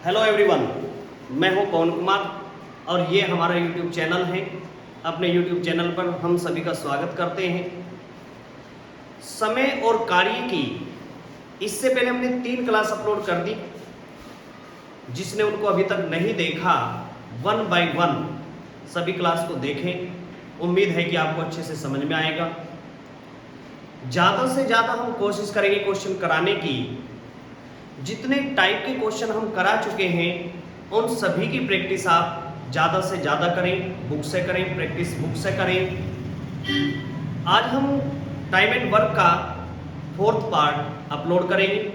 Hello everyone, मैं हूं पवन कुमार और ये हमारा यूट्यूब चैनल है। अपने यूट्यूब चैनल पर हम सभी का स्वागत करते हैं। समय और कार्य की इससे पहले हमने 3 क्लास अपलोड कर दी। जिसने उनको अभी तक नहीं देखा, 1 बाय 1 सभी क्लास को देखें। उम्मीद है कि आपको अच्छे से समझ में आएगा। ज़्यादा से ज़्यादा हम कोशिश करेंगे क्वेश्चन कराने की। जितने टाइप के क्वेश्चन हम करा चुके हैं उन सभी की प्रैक्टिस आप ज़्यादा से ज़्यादा करें, बुक से करें, प्रैक्टिस बुक से करें। आज हम टाइम एंड वर्क का 4th पार्ट अपलोड करेंगे।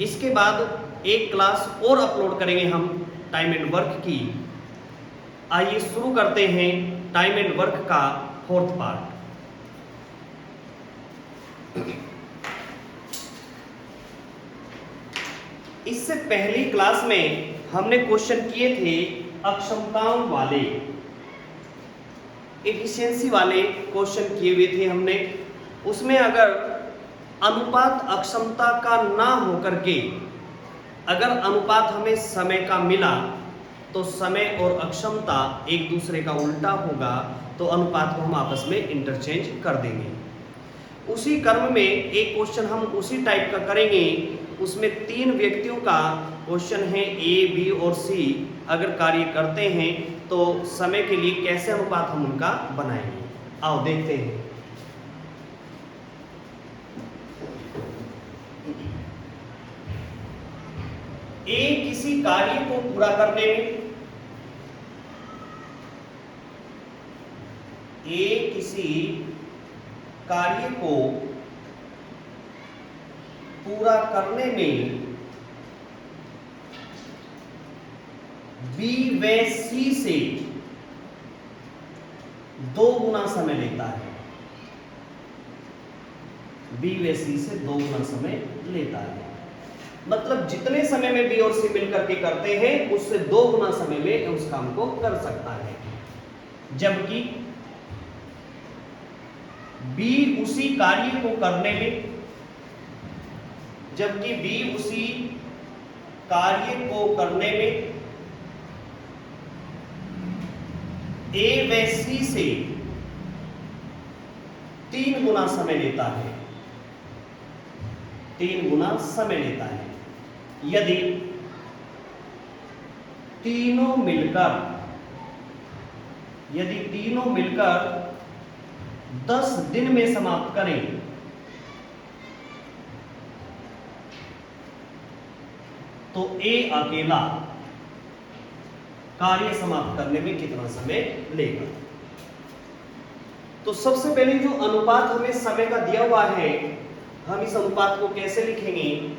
इसके बाद एक क्लास और अपलोड करेंगे हम टाइम एंड वर्क की। आइए शुरू करते हैं टाइम एंड वर्क का 4th पार्ट। इससे पहली क्लास में हमने क्वेश्चन किए थे अक्षमताओं वाले, एफिशिएंसी वाले क्वेश्चन किए हुए थे हमने। उसमें अगर अनुपात अक्षमता का ना होकर के अगर अनुपात हमें समय का मिला तो समय और अक्षमता एक दूसरे का उल्टा होगा, तो अनुपात को हम आपस में इंटरचेंज कर देंगे। उसी क्रम में एक क्वेश्चन हम उसी टाइप का करेंगे। उसमें 3 व्यक्तियों का क्वेश्चन है, ए, बी और सी अगर कार्य करते हैं तो समय के लिए कैसे अनुपात हम उनका बनाएंगे। आओ देखते हैं। ए किसी कार्य को पूरा करने में, ए किसी कार्य को पूरा करने में बी व सी से 2 गुना समय लेता है। बी व सी से 2 गुना समय लेता है। मतलब जितने समय में बी और सी मिलकर के करते हैं उससे 2 गुना समय में उस काम को कर सकता है। जबकि बी उसी कार्य को करने में, जबकि बी उसी कार्य को करने में ए व सी से 3 गुना समय लेता है। 3 गुना समय लेता है। यदि तीनों मिलकर 10 दिन में समाप्त करें तो ए अकेला कार्य समाप्त करने में कितना समय लेगा। तो सबसे पहले जो अनुपात हमें समय का दिया हुआ है, हम इस अनुपात को कैसे लिखेंगे।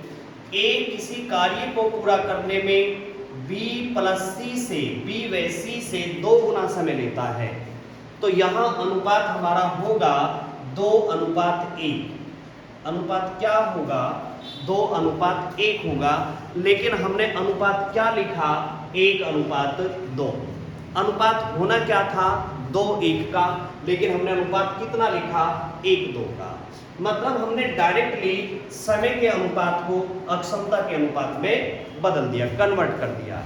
ए किसी कार्य को पूरा करने में बी प्लस सी से, बी व सी से 2 गुना समय लेता है। तो यहां अनुपात हमारा होगा 2:1। अनुपात क्या होगा, 2:1 होगा। लेकिन हमने अनुपात क्या लिखा, 1:2। अनुपात होना क्या था, 2:1 का, लेकिन हमने अनुपात कितना लिखा, 1:2 का। मतलब हमने डायरेक्टली समय के अनुपात को अक्षमता के अनुपात में बदल दिया, कन्वर्ट कर दिया।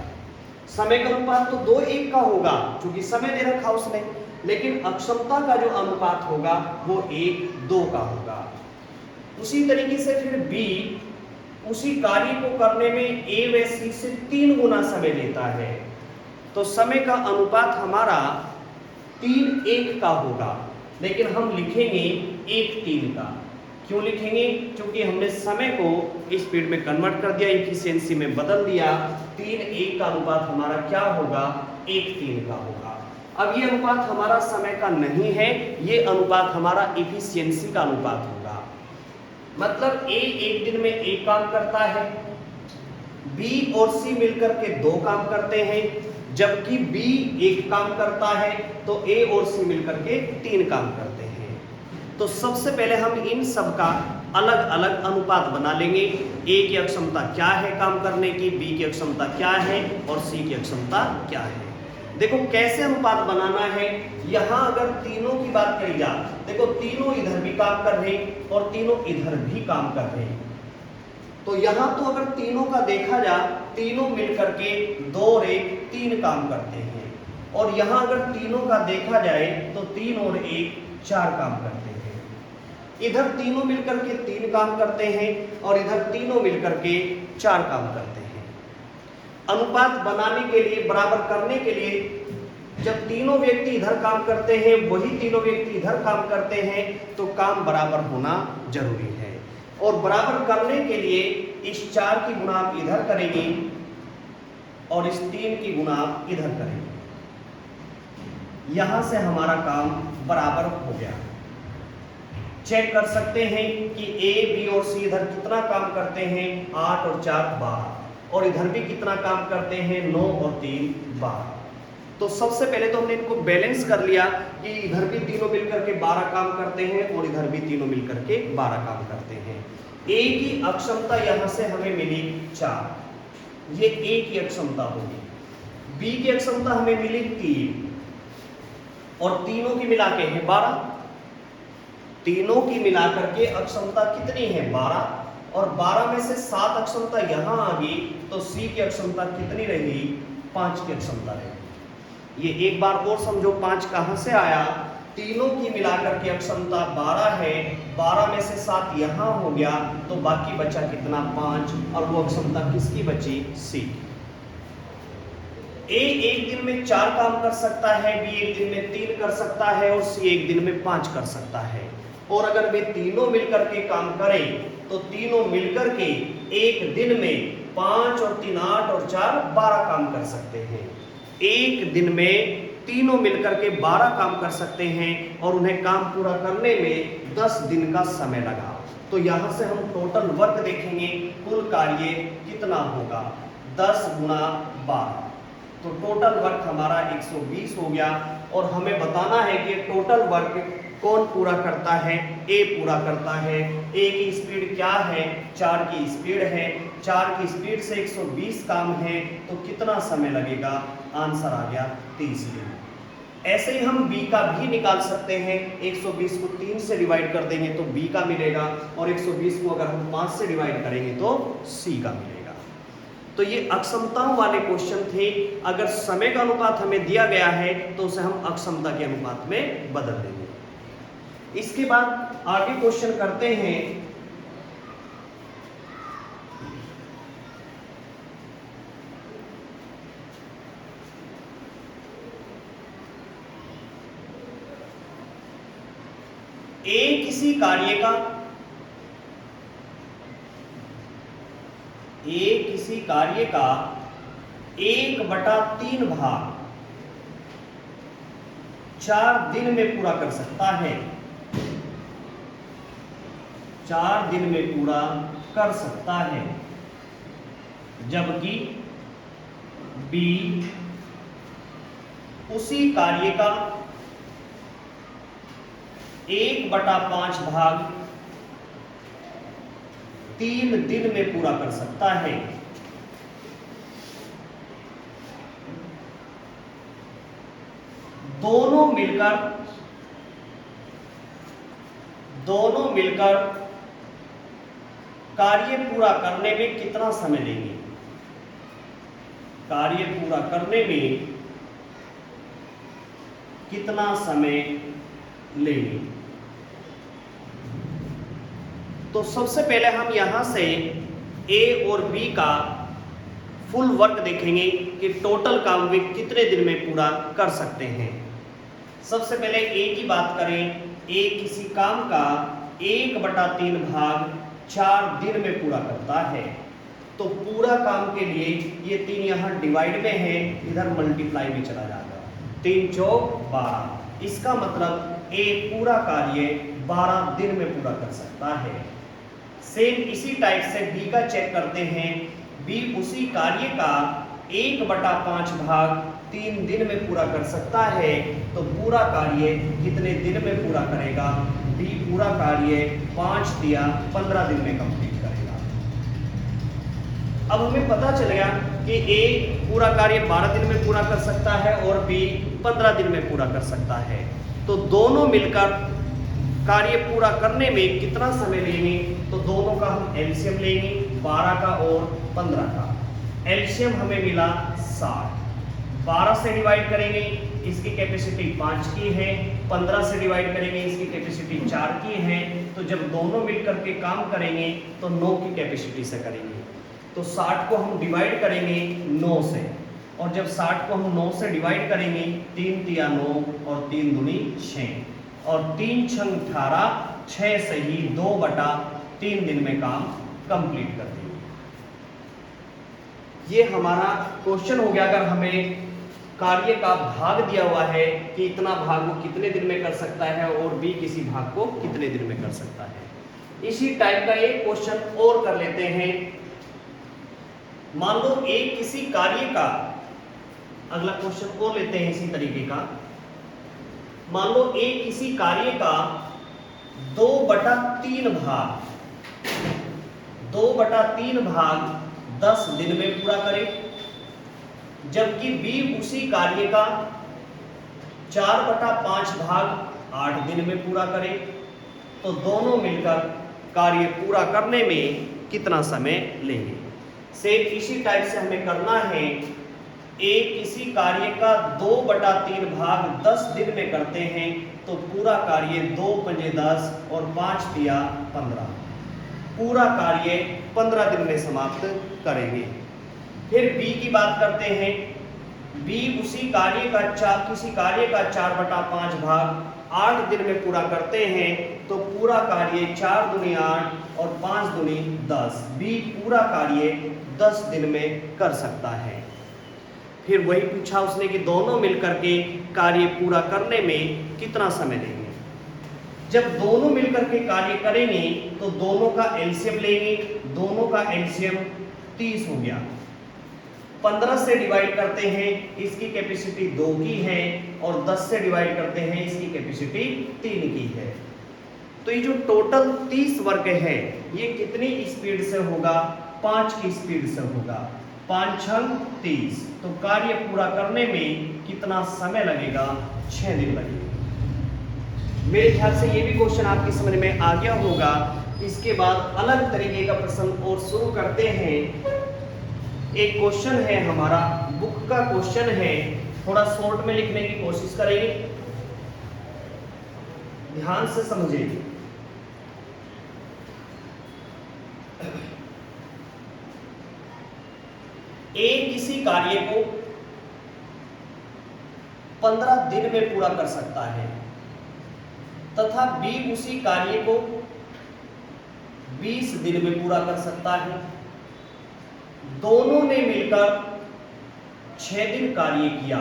समय का अनुपात तो 2:1 का होगा क्योंकि समय दे रखा उसने, लेकिन अक्षमता का जो अनुपात होगा वो 1:2 का होगा। उसी तरीके से फिर बी उसी कार्य को करने में ए व सी से 3 गुना समय लेता है। तो समय का अनुपात हमारा 3:1 का होगा, लेकिन हम लिखेंगे 1:3 का। क्यों लिखेंगे, क्योंकि हमने समय को स्पीड में कन्वर्ट कर दिया, एफिशिएंसी में बदल दिया। 3:1 का अनुपात हमारा क्या होगा, 1:3 का होगा। अब ये अनुपात हमारा समय का नहीं है, ये अनुपात हमारा एफिशिएंसी का अनुपात होगा। मतलब ए एक दिन में 1 काम करता है, बी और सी मिलकर के 2 काम करते हैं, जबकि बी 1 काम करता है तो ए और सी मिलकर के 3 काम करते हैं। तो सबसे पहले हम इन सब का अलग अलग अनुपात बना लेंगे। ए की अक्षमता क्या है काम करने की, बी की अक्षमता क्या है और सी की अक्षमता क्या है। देखो कैसे अनुपात बनाना है। यहां अगर तीनों की बात करी जा, देखो तीनों इधर भी काम कर रहे हैं और तीनों इधर भी काम कर रहे हैं, तो यहाँ तो अगर तीनों का देखा जा, तीनों मिलकर के 2 और 1 3 काम करते हैं, और यहाँ अगर तीनों का देखा जाए तो 3 और 1 4 काम करते हैं। इधर तीनों मिलकर के 3 काम करते हैं और इधर तीनों मिलकर के 4 काम करते हैं। अनुपात बनाने के लिए, बराबर करने के लिए, जब तीनों व्यक्ति इधर काम करते हैं, वही तीनों व्यक्ति इधर काम करते हैं, तो काम बराबर होना जरूरी है। और बराबर करने के लिए इस 4 की गुणा आप इधर करेंगे और इस 3 की गुणा आप इधर करेंगे। यहां से हमारा काम बराबर हो गया। चेक कर सकते हैं कि ए, बी और सी इधर कितना काम करते हैं, 8 और 4 12, और इधर भी कितना काम करते हैं, 9 और 3 12। तो सबसे पहले तो हमने इनको बैलेंस कर लिया कि इधर भी तीनों मिलकर के 12 काम करते हैं और इधर भी तीनों मिलकर के 12 काम करते हैं। ए की अक्षमता यहां से हमें मिली 4, ये ए की अक्षमता होगी। बी की अक्षमता हमें मिली 3 और तीनों की मिला के है 12। तीनों की मिलाकर के अक्षमता कितनी है, 12, और 12 में से 7 अक्षमता यहां आ गई, तो सी की अक्षमता कितनी रही, 5 की अक्षमता रही। ये एक बार और समझो, 5 कहां से आया, तीनों की मिलाकर के अक्षमता 12 है, 12 में से 7 यहां हो गया, तो बाकी बचा कितना, 5, और वो अक्षमता किसकी बची, सी की। ए एक दिन में 4 काम कर सकता है, बी एक दिन में 3 कर सकता है, और सी एक दिन में 5 कर सकता है। और अगर वे तीनों मिलकर के काम करें तो तीनों मिलकर के एक दिन में 5 और 3 8 और 4 12 काम कर सकते हैं। एक दिन में तीनों मिलकर के 12 काम कर सकते हैं और उन्हें काम पूरा करने में 10 दिन का समय लगा। तो यहां से हम टोटल वर्क देखेंगे, कुल कार्य कितना होगा, 10 गुणा 12, तो टोटल वर्क हमारा 120 हो गया। और हमें बताना है कि टोटल वर्क कौन पूरा करता है, ए पूरा करता है। ए की स्पीड क्या है, 4 की स्पीड है, 4 की स्पीड से 120 काम है, तो कितना समय लगेगा, आंसर आ गया 30 दिन। ऐसे ही हम बी का भी निकाल सकते हैं, 120 को 3 से डिवाइड कर देंगे तो बी का मिलेगा, और 120 को अगर हम 5 से डिवाइड करेंगे तो सी का मिलेगा। तो ये अक्षमताओं वाले क्वेश्चन थे। अगर समय का अनुपात हमें दिया गया है तो उसे हम अक्षमता के अनुपात में बदल देंगे। इसके बाद आगे क्वेश्चन करते हैं। ए किसी कार्य का, ए किसी कार्य का 1/3 भाग 4 दिन में पूरा कर सकता है, 4 दिन में पूरा कर सकता है, जबकि बी उसी कार्य का 1/5 भाग 3 दिन में पूरा कर सकता है। दोनों मिलकर कार्य पूरा करने में कितना समय लेंगे, कार्य पूरा करने में कितना समय लेंगे। तो सबसे पहले हम यहां से ए और बी का फुल वर्क देखेंगे कि टोटल काम वे कितने दिन में पूरा कर सकते हैं। सबसे पहले ए की बात करें, ए किसी काम का 1/3 भाग 4 दिन में पूरा करता है। तो पूरा काम के लिए ये 3 यहाँ डिवाइड में है, इधर मल्टीप्लाई में चला जाएगा, 3 चौक 12। इसका मतलब ए पूरा कार्य 12 दिन में पूरा कर सकता है। सेम इसी टाइप से बी का चेक करते हैं। बी उसी कार्य का 1/5 भाग 3 दिन में पूरा कर सकता है। तो पूरा कार्य कितने दिन में पूरा करेगा, बी पूरा कार्य 5 दिया 15 दिन में कंप्लीट करेगा। अब हमें पता चल गया कि ए पूरा कार्य 12 दिन में पूरा कर सकता है और बी 15 दिन में पूरा कर सकता है। तो दोनों मिलकर कार्य पूरा करने में कितना समय लेंगे, तो दोनों का हम एलसीएम लेंगे, 12 का और 15 का। एलसीएम हमें मिला 60। 12 से डिवाइड करेंगे, इसकी कैपेसिटी 5 की है। 15 से डिवाइड करेंगे, इसकी कैपेसिटी 4 की है। तो जब दोनों मिलकर के काम करेंगे तो 9 की कैपेसिटी से करेंगे। तो 60 को हम डिवाइड करेंगे 9 से, और जब 60 को हम 9 से डिवाइड करेंगे, 3 तिया 9 और 3 दूनी 6 और 3 छंग 18, 6 से ही 2/3 दिन में काम कंप्लीट कर देंगे। ये हमारा क्वेश्चन हो गया। अगर हमें कार्य का भाग दिया हुआ है कि इतना भाग वो कितने दिन में कर सकता है और बी किसी भाग को कितने दिन में कर सकता है। इसी टाइप का एक क्वेश्चन और कर लेते हैं। मान लो ए किसी कार्य का, अगला क्वेश्चन और लेते हैं इसी तरीके का। मान लो ए किसी कार्य का 2/3 भाग 10 दिन में पूरा करे, जबकि बी उसी कार्य का 4/5 भाग 8 दिन में पूरा करे, तो दोनों मिलकर कार्य पूरा करने में कितना समय लेंगे। सेम इसी टाइप से हमें करना है। ए किसी कार्य का 2/3 भाग 10 दिन में करते हैं, तो पूरा कार्य 2 पंजे 10 और 5 तिया 15, पूरा कार्य 15 दिन में समाप्त करेंगे। फिर बी की बात करते हैं। बी उसी कार्य का किसी कार्य का 4/5 भाग 8 दिन में पूरा करते हैं, तो पूरा कार्य 4 दूनी 8 और 5 दूनी 10, बी पूरा कार्य 10 दिन में कर सकता है। फिर वही पूछा उसने कि दोनों मिलकर के कार्य पूरा करने में कितना समय लेंगे। जब दोनों मिलकर के कार्य करेंगे तो दोनों का एलसीएम लेंगे, दोनों का एलसीएम 30 हो गया। 15 से डिवाइड करते हैं, इसकी कैपेसिटी 2 की है, और 10 से डिवाइड करते हैं, इसकी कैपेसिटी 3 की है। तो ये जो टोटल 30 वर्ग है, ये कितनी स्पीड से होगा? 5 की स्पीड से होगा। 5 छंग 30, तो कार्य पूरा करने में कितना समय लगेगा? 6 दिन लगेगा। मेरे ख्याल से ये भी क्वेश्चन आपकी समझ में आ गया होगा। इसके बाद अलग तरीके का प्रश्न और शुरू करते हैं। एक क्वेश्चन है हमारा, बुक का क्वेश्चन है, थोड़ा शॉर्ट में लिखने की कोशिश करेंगे, ध्यान से समझें। ए किसी कार्य को 15 दिन में पूरा कर सकता है तथा बी उसी कार्य को 20 दिन में पूरा कर सकता है। दोनों ने मिलकर 6 दिन कार्य किया।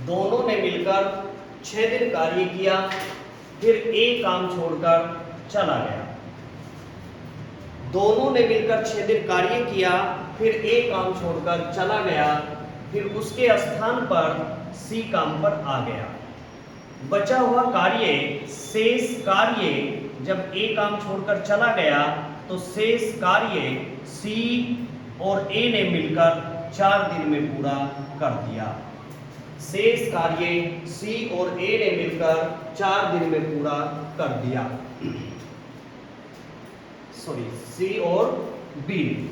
दोनों ने मिलकर 6 दिन कार्य किया, फिर ए काम छोड़कर चला गया। दोनों ने मिलकर 6 दिन कार्य किया, फिर ए काम छोड़कर चला गया, फिर उसके स्थान पर सी काम पर आ गया। बचा हुआ कार्य, शेष कार्य, जब ए काम छोड़कर चला गया तो शेष कार्य सी और ए ने मिलकर 4 दिन में पूरा कर दिया। शेष कार्य सी और ए ने मिलकर 4 दिन में पूरा कर दिया। सॉरी, सी और बी,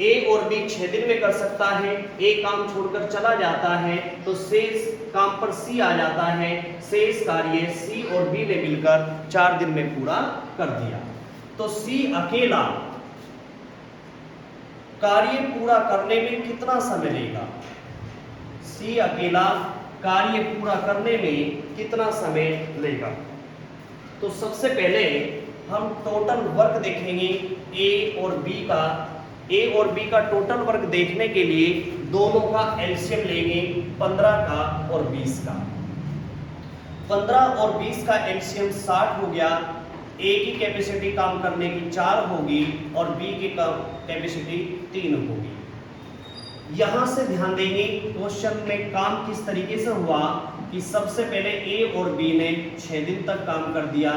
ए और बी 6 दिन में कर सकता है। ए काम छोड़कर चला जाता है तो शेष काम पर सी आ जाता है। शेष कार्य सी और बी ने मिलकर 4 दिन में पूरा कर दिया। तो सी अकेला कार्य पूरा करने में कितना समय लेगा? सी अकेला कार्य पूरा करने में कितना समय लेगा? तो सबसे पहले हम टोटल वर्क देखेंगे ए और बी का। ए और बी का टोटल वर्क देखने के लिए दोनों का एलसीएम लेंगे, 15 का और 20 का। 15 और 20 का एलसीएम 60 हो गया। ए की कैपेसिटी काम करने की 4 होगी और बी की कैपेसिटी 3 होगी। यहां से ध्यान देंगे क्वेश्चन में काम किस तरीके से हुआ कि सबसे पहले ए और बी ने 6 दिन तक काम कर दिया,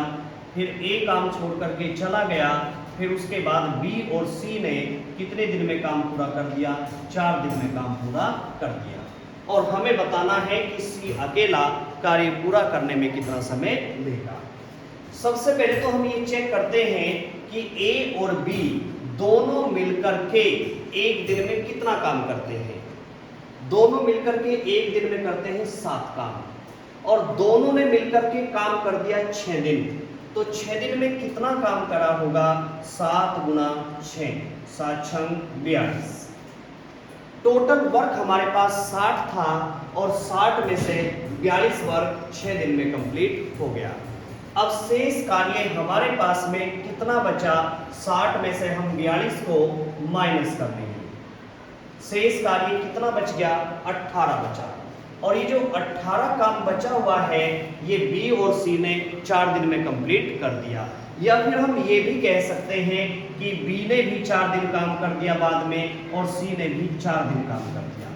फिर ए काम छोड़ करके चला गया, फिर उसके बाद बी और सी ने कितने दिन में काम पूरा कर दिया? 4 दिन में काम पूरा कर दिया। और हमें बताना है कि सी अकेला कार्य पूरा करने में कितना समय लेगा। सबसे पहले तो हम ये चेक करते हैं कि ए और बी दोनों मिलकर के एक दिन में कितना काम करते हैं। दोनों मिलकर के एक दिन में करते हैं 7 काम और दोनों ने मिलकर के काम कर दिया 6 दिन। तो 6 दिन में कितना काम करा होगा? 7 गुना 6, 7 छंग 42। टोटल वर्क हमारे पास 60 था और 60 में से 42 वर्क 6 दिन में कंप्लीट हो गया। अब शेष कार्य हमारे पास में कितना बचा? 60 में से हम 42 को माइनस कर देंगे। शेष कार्य कितना बच गया? 18 बचा। और ये जो 18 काम बचा हुआ है ये बी और सी ने 4 दिन में कंप्लीट कर दिया। या फिर हम ये भी कह सकते हैं कि बी ने भी 4 दिन काम कर दिया बाद में और सी ने भी 4 दिन काम कर दिया।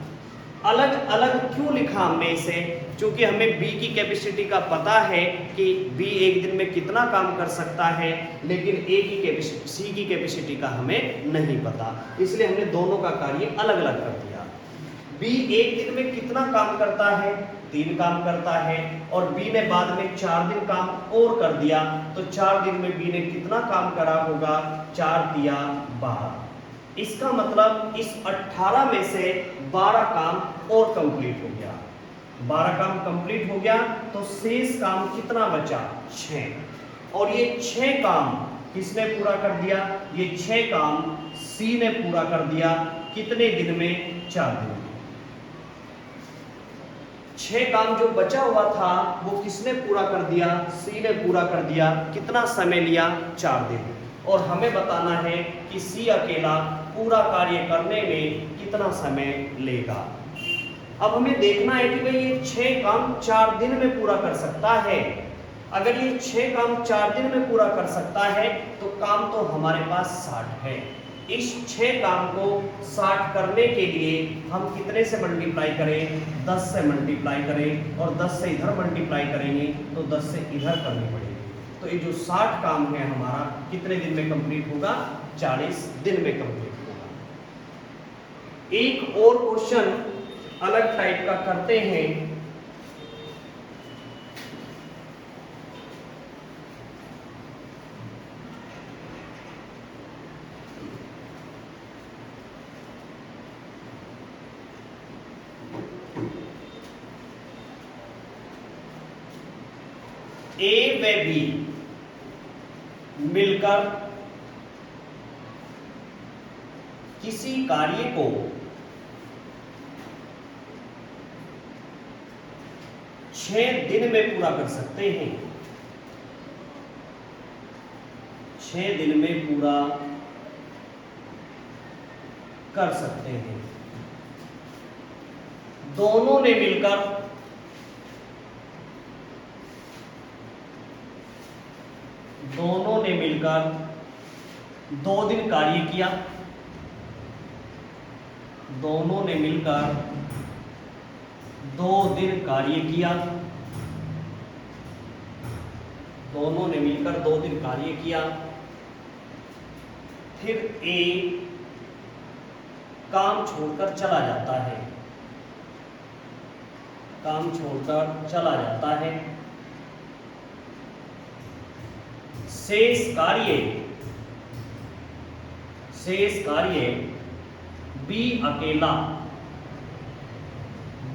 अलग अलग क्यों लिखा हमने इसे? क्योंकि हमें बी की कैपेसिटी का पता है कि बी एक दिन में कितना काम कर सकता है, लेकिन ए की कैपेसिटी, सी की कैपेसिटी का हमें नहीं पता, इसलिए हमने दोनों का कार्य अलग अलग कर दिया। बी एक दिन में कितना काम करता है? 3 काम करता है और बी ने बाद में 4 दिन काम और कर दिया, तो 4 दिन में बी ने कितना काम करा होगा? 4 दिया 12। इसका मतलब इस 18 में से 12 काम और कंप्लीट हो गया। 12 काम कंप्लीट हो गया तो शेष काम कितना बचा? 6। और ये 6 काम किसने पूरा कर दिया? ये 6 काम सी ने पूरा कर दिया। कितने दिन में? 4 दिन में। 6 काम जो बचा हुआ था वो किसने पूरा कर दिया? सी ने पूरा कर दिया। कितना समय लिया? 4 दिन। और हमें बताना है कि सी अकेला पूरा कार्य करने में कितना समय लेगा। अब हमें देखना है कि भाई ये 6 काम 4 दिन में पूरा कर सकता है। अगर ये 6 काम 4 दिन में पूरा कर सकता है तो काम तो हमारे पास 60 है। इस 6 काम को 60 करने के लिए हम कितने से मल्टीप्लाई करें? 10 से मल्टीप्लाई करें और 10 से इधर मल्टीप्लाई करेंगे तो 10 से इधर करनी पड़ेगी। तो ये जो 60 काम है हमारा कितने दिन में कंप्लीट होगा? 40 दिन में कंप्लीट होगा। एक और क्वेश्चन अलग टाइप का करते हैं। ए व बी मिलकर किसी कार्य को 6 दिन में पूरा कर सकते हैं। 6 दिन में पूरा कर सकते हैं। दोनों ने मिलकर दोनों ने मिलकर 2 दिन कार्य किया। दोनों ने मिलकर 2 दिन कार्य किया। दोनों ने मिलकर 2 दिन कार्य किया। फिर ए काम छोड़कर चला जाता है। काम छोड़कर चला जाता है। शेष कार्य बी अकेला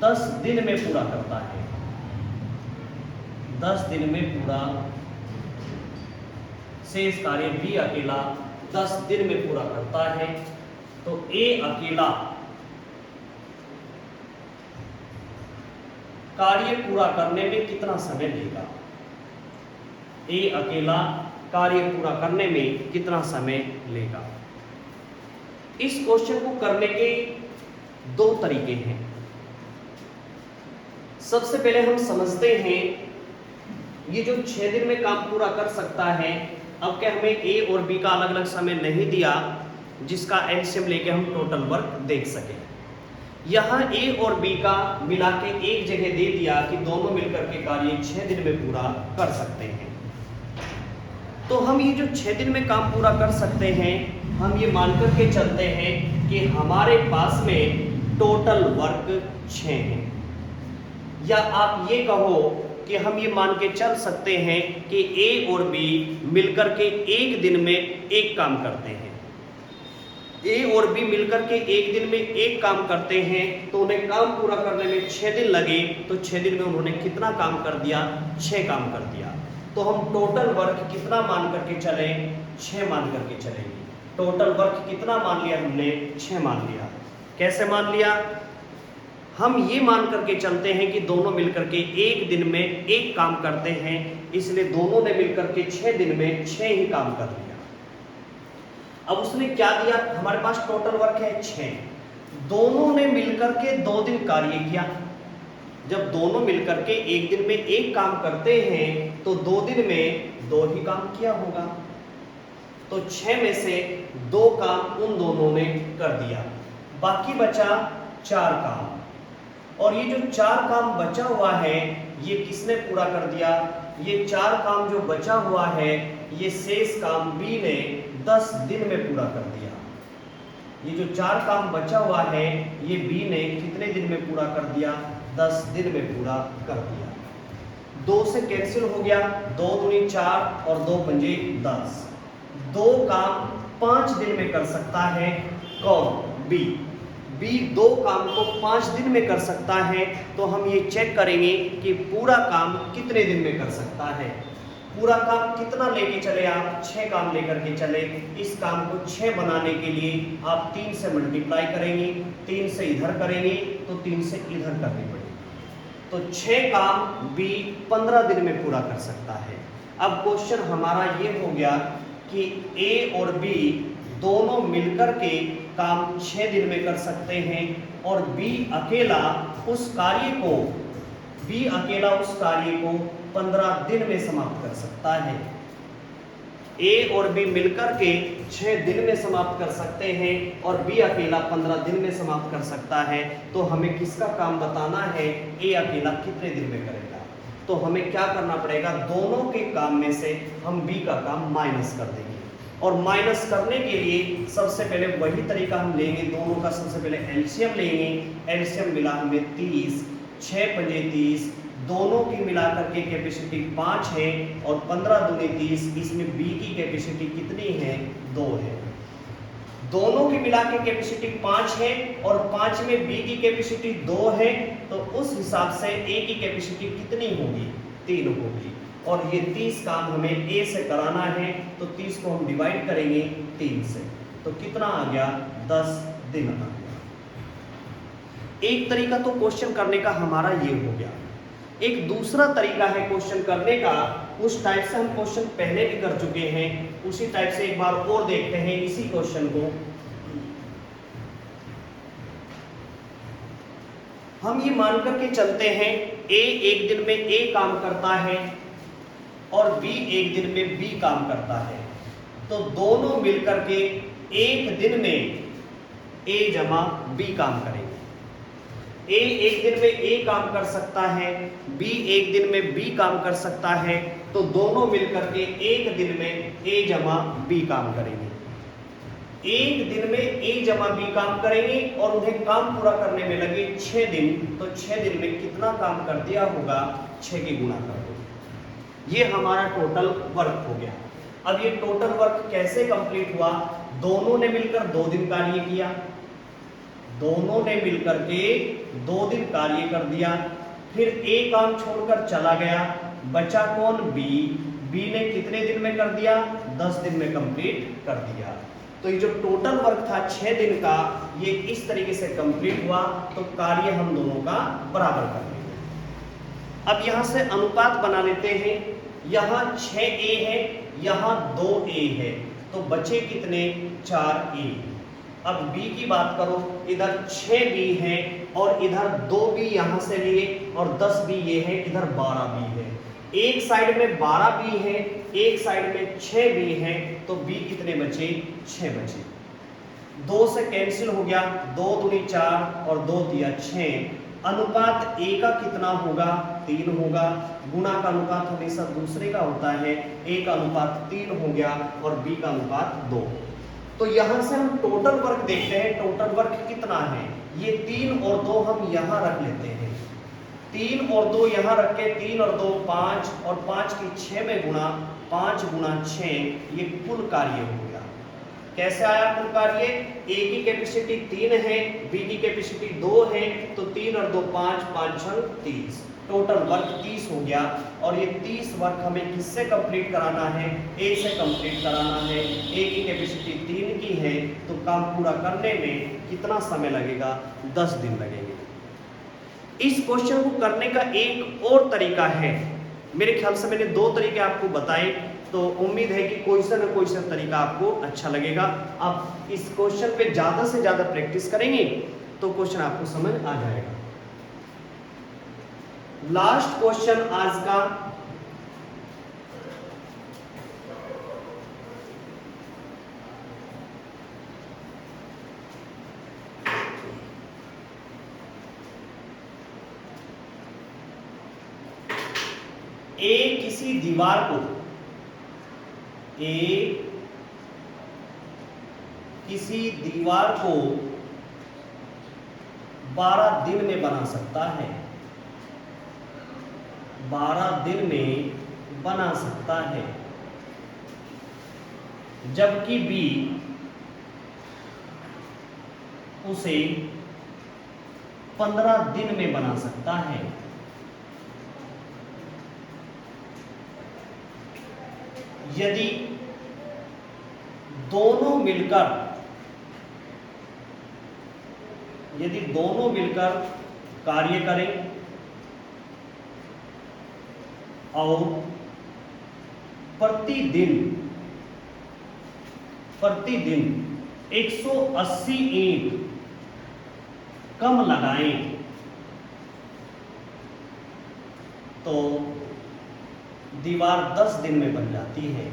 10 दिन में पूरा करता है। 10 दिन में पूरा शेष कार्य बी अकेला 10 दिन में पूरा करता है। तो ए अकेला कार्य पूरा करने में कितना समय लेगा? ए अकेला कार्य पूरा करने में कितना समय लेगा? इस क्वेश्चन को करने के 2 तरीके हैं। सबसे पहले हम समझते हैं ये जो 6 दिन में काम पूरा कर सकता है, अब क्या हमें ए और बी का अलग अलग समय नहीं दिया जिसका एलसीएम लेके हम टोटल वर्क देख सकें। यहाँ ए और बी का मिला के एक जगह दे दिया कि दोनों मिलकर के कार्य 6 दिन में पूरा कर सकते हैं। तो हम ये जो 6 दिन में काम पूरा कर सकते हैं, हम ये मान करके चलते हैं कि हमारे पास में टोटल वर्क 6 है। या आप ये कहो कि हम ये मान के चल सकते हैं कि ए और बी मिलकर के एक दिन में एक काम करते हैं। ए और बी मिलकर के एक दिन में एक काम करते हैं, तो उन्हें काम पूरा करने में 6 दिन लगे, तो 6 दिन में उन्होंने कितना काम कर दिया? 6 काम कर दिया। तो हम टोटल वर्क कितना मान करके चले? 6 मान करके चलेंगे। टोटल वर्क कितना मान लिया हमने? 6 मान लिया। कैसे मान लिया? हम ये मान करके चलते हैं कि दोनों मिलकर के एक दिन में एक काम करते हैं, इसलिए दोनों ने मिलकर के 6 दिन में 6 ही काम कर लिया। अब उसने क्या दिया? हमारे पास टोटल वर्क है 6। दोनों ने मिलकर के 2 दिन कार्य किया। जब दोनों मिलकर के एक दिन में एक काम करते हैं, तो 2 दिन में 2 ही काम किया होगा। तो 6 में से 2 काम उन दोनों ने कर दिया, बाकी बचा 4 काम। और ये जो 4 काम बचा हुआ है, ये किसने पूरा कर दिया? ये 4 काम जो बचा हुआ है, ये शेष काम बी ने 10 दिन में पूरा कर दिया। ये जो 4 काम बचा हुआ है, ये बी ने कितने दिन में पूरा कर दिया? 10 दिन में पूरा कर दिया। 2 से कैंसिल हो गया, 2 दूनी 4 और 2 पंजे 10। 2 काम 5 दिन में कर सकता है। कौन? बी। बी 2 काम को 5 दिन में कर सकता है। तो हम ये चेक करेंगे कि पूरा काम कितने दिन में कर सकता है। पूरा काम कितना लेके चले आप? 6 काम लेकर के चले। इस काम को 6 बनाने के लिए आप 3 से मल्टीप्लाई करेंगे, 3 से इधर करेंगे तो 3 से इधर करनी पड़ेगी। तो 6 काम बी 15 दिन में पूरा कर सकता है। अब क्वेश्चन हमारा ये हो गया कि ए और बी दोनों मिलकर के काम 6 दिन में कर सकते हैं, और बी अकेला उस कार्य को 15 दिन में समाप्त कर सकता है। ए और बी मिलकर के 6 दिन में समाप्त कर सकते हैं, और बी अकेला 15 दिन में समाप्त कर सकता है। तो हमें किसका काम बताना है? ए अकेला कितने दिन में करेगा? तो हमें क्या करना पड़ेगा? दोनों के काम में से हम बी का काम माइनस कर देंगे। और माइनस करने के लिए सबसे पहले वही तरीका हम लेंगे, दोनों का सबसे पहले एलसीएम लेंगे। एलसीएम मिला हमें 30, 6 पंजे 30, दोनों की मिलाकर के कैपेसिटी 5 है, और 15 दूनी 30। इसमें बी की कैपेसिटी कितनी है? 2 है। दोनों की मिला के कैपेसिटी 5 है, और 5 में बी की कैपेसिटी 2 है, तो उस हिसाब से ए की कैपेसिटी कितनी होगी? 3 होगी। और ये 30 काम हमें ए से कराना है, तो 30 को हम डिवाइड करेंगे 3 से, तो कितना आ गया? 10 दिन आ गया। एक तरीका तो क्वेश्चन करने का हमारा ये हो गया। एक दूसरा तरीका है क्वेश्चन करने का। उस टाइप से हम क्वेश्चन पहले भी कर चुके हैं, उसी टाइप से एक बार और देखते हैं इसी क्वेश्चन को। हम ये मान करके चलते हैं ए एक दिन में ए काम करता है, और बी एक दिन में बी काम करता है। तो दोनों मिलकर के एक दिन में ए जमा बी काम करेंगे। ए एक दिन में ए काम कर सकता है, बी एक दिन में बी काम कर सकता है। तो दोनों मिलकर के एक दिन में ए जमा बी काम करेंगे। एक दिन में ए जमा बी काम करेंगे, और उन्हें काम पूरा करने में लगे 6 दिन। तो 6 दिन में कितना काम कर दिया होगा? 6 की गुणा कर दो। ये हमारा टोटल वर्क हो गया। अब ये टोटल वर्क कैसे कंप्लीट हुआ? दोनों ने मिलकर 2 दिन कार्य किया। दोनों ने मिलकर के 2 दिन कार्य कर दिया। फिर ए काम छोड़कर चला गया, बचा कौन? बी। बी ने कितने दिन में कर दिया? 10 दिन में कंप्लीट कर दिया। तो ये जो टोटल वर्क था 6 दिन का, ये इस तरीके से कंप्लीट हुआ। तो कार्य हम दोनों का बराबर कर लेंगे। अब यहां से अनुपात बना लेते हैं। यहाँ 6a है, यहाँ 2a है, तो बचे कितने? 4a। अब b की बात करो, इधर 6b है, और इधर 2b यहाँ से लिए, और 10b ये है, इधर 12b है। एक साइड में 12b है, एक साइड में 6b है, तो b कितने बचे? 6 बचे। 2 से कैंसिल हो गया, 2 दूनी 4 और 2 दिया 6। अनुपात ए का कितना होगा? 3 होगा। गुणा का अनुपात हमेशा दूसरे का होता है। ए का अनुपात 3 हो गया, और बी का अनुपात 2। तो यहां से हम टोटल वर्क देखते हैं। टोटल वर्क कितना है? ये 3 और 2 हम यहाँ रख लेते हैं, 3 और 2 यहाँ रख के 3 और 2 5 और 5 की 6 में गुणा, 5 गुणा 6, ये कुल कार्य हो गया। कैसे आया कुल कार्य? ए की कैपेसिटी 3 है, बी की कैपेसिटी 2 है, तो 3 और 2 5, 5 छंग 30, टोटल वर्क 30 हो गया। और ये 30 वर्क हमें किससे कंप्लीट कराना है? ए से कंप्लीट कराना है। ए की कैपेसिटी 3 की है, तो काम पूरा करने में कितना समय लगेगा? 10 दिन लगेंगे। इस क्वेश्चन को करने का एक और तरीका है, मेरे ख्याल से मैंने 2 तरीके आपको बताए, तो उम्मीद है कि कोई सा न कोई सा तरीका आपको अच्छा लगेगा। आप इस क्वेश्चन पे ज्यादा से ज्यादा प्रैक्टिस करेंगे तो क्वेश्चन आपको समझ आ जाएगा। लास्ट क्वेश्चन आज का, ए किसी दीवार को, ए किसी दीवार को 12 दिन में बना सकता है, 12 दिन में बना सकता है, जबकि बी उसे 15 दिन में बना सकता है। यदि दोनों मिलकर कार्य करें और प्रतिदिन 180 ईंट कम लगाएं, तो दीवार 10 दिन में बन जाती है।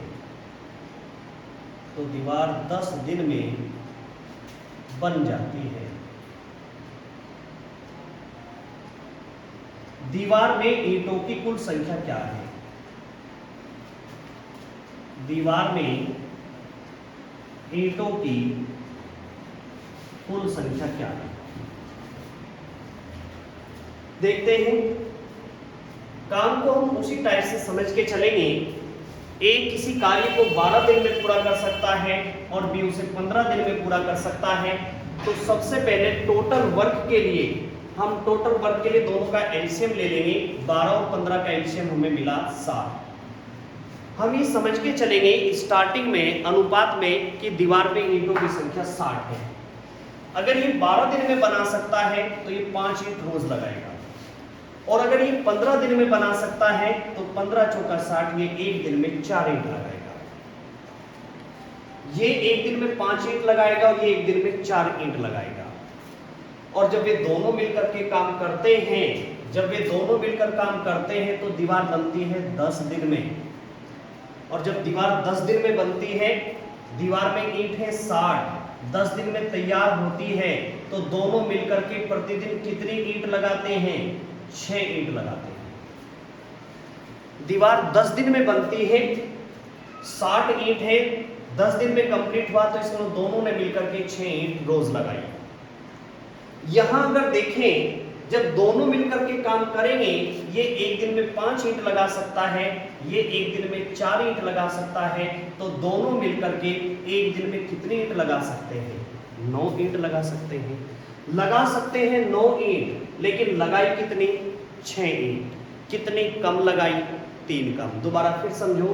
तो दीवार 10 दिन में बन जाती है। दीवार में ईंटों की कुल संख्या क्या है? दीवार में ईंटों की कुल संख्या क्या है? देखते हैं। काम को हम उसी टाइप से समझ के चलेंगे। ए किसी कार्य को 12 दिन में पूरा कर सकता है और बी उसे 15 दिन में पूरा कर सकता है। तो सबसे पहले टोटल वर्क के लिए हम दोनों का एलसीएम ले लेंगे। 12 और 15 का एलसीएम हमें मिला 60। हम ये समझ के चलेंगे स्टार्टिंग में अनुपात में कि दीवार पे ईंटों की संख्या 60 है। अगर ये 12 दिन में बना सकता है तो ये 5 ईंट रोज लगाएगा, और अगर ये 15 दिन में बना सकता है तो 15 चौका 60, ये एक दिन में 4 ईंट लगाएगा। ये एक दिन में 5 ईंट लगाएगा और ये एक दिन में 4 ईंट लगाएगा। और जब वे दोनों मिलकर के काम करते हैं, तो दीवार बनती है 10 दिन में। और जब दीवार 10 दिन में बनती है, दीवार में ईंट है 60, 10 दिन में तैयार होती है, तो दोनों मिलकर के प्रतिदिन कितनी ईंट लगाते हैं? 6 ईंट लगाते हैं। दीवार 10 दिन में बनती है, 60 ईंट है, 10 दिन में कंप्लीट हुआ, तो इसमें दोनों ने मिलकर के 6 ईंट रोज लगाई। यहां अगर देखें, जब दोनों मिलकर के काम करेंगे, ये एक दिन में 5 ईंट लगा सकता है, ये एक दिन में 4 ईंट लगा सकता है, तो दोनों मिलकर के एक दिन में कितनी ईंट लगा सकते हैं? 9 ईंट लगा सकते हैं। 9 ईंट, लेकिन लगाई कितनी? 6 ईंट। कितनी कम लगाई? 3 कम। दोबारा फिर समझो,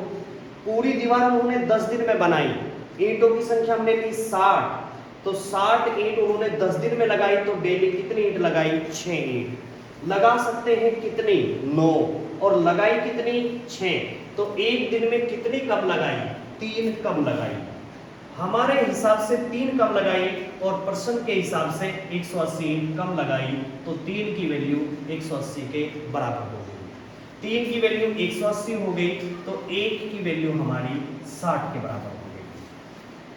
पूरी दीवार उन्होंने 10 दिन में बनाई, ईंटों की संख्या हमने ली 60, तो 60 ईंट उन्होंने 10 दिन में लगाई, तो डेली कितनी ईंट लगाई? 6 ईंट। लगा सकते हैं कितनी? 9, और लगाई कितनी? 6, तो एक दिन में कितनी कम लगाई? 3 कम लगाई। हमारे हिसाब से 3 कम लगाई और प्रश्न के हिसाब से 180 कम लगाई, तो 3 की वैल्यू 180 के बराबर हो गई। 3 की वैल्यू 180 हो गई, तो 1 की वैल्यू हमारी 60 के बराबर हो गई।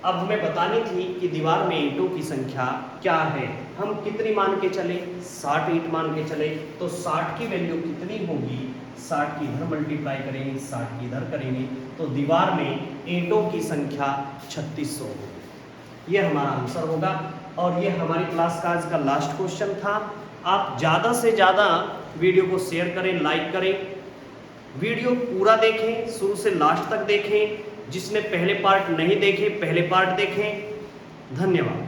अब हमें बतानी थी कि दीवार में ईंटों की संख्या क्या है। हम कितनी मान के चले? 60 ईंट मान के चले, तो 60 की वैल्यू कितनी होगी? 60 की इधर मल्टीप्लाई करेंगे, 60 की इधर करेंगे, तो दीवार में ईंटों की संख्या 3600 होगी। यह हमारा आंसर होगा। और ये हमारी क्लास का आज का लास्ट क्वेश्चन था। आप ज़्यादा से ज़्यादा वीडियो को शेयर करें, लाइक करें, वीडियो पूरा देखें, शुरू से लास्ट तक देखें। जिसने पहले पार्ट नहीं देखे पहले पार्ट देखें। धन्यवाद।